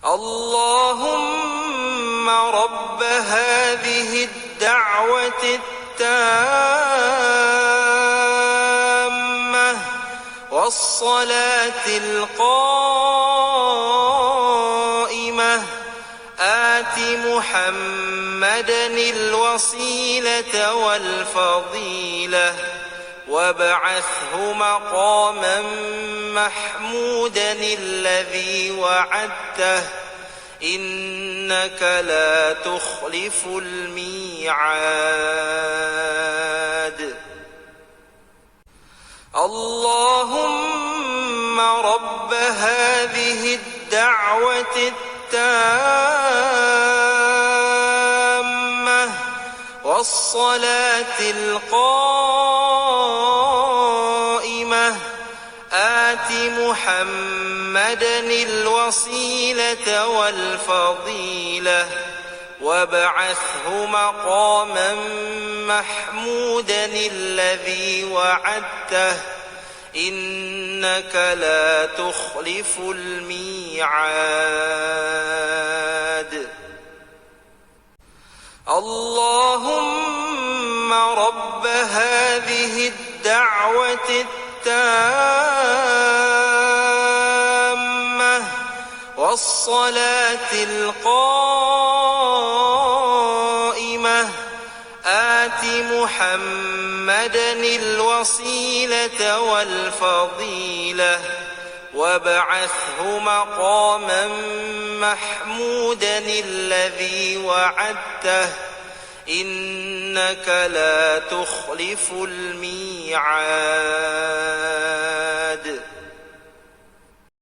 اللهم رب هذه الدعوة التامة والصلاة القائمة آت محمدا الوسيلة والفضيلة وابعثه مقاما محمودا الذي وعدته إنك لا تخلف الميعاد. اللهم رب هذه الدعوة التامة والصلاة القائمة آت محمدا الوسيلة والفضيلة وابعثه مقاما محمودا الذي وعدته إنك لا تخلف الميعاد. اللهم رب هذه الدعوة التامة والصلاة القائمة آت محمدا الوسيلة والفضيلة وابعثه مقاما محمودا الذي وعدته إنك لا تخلف الميعاد.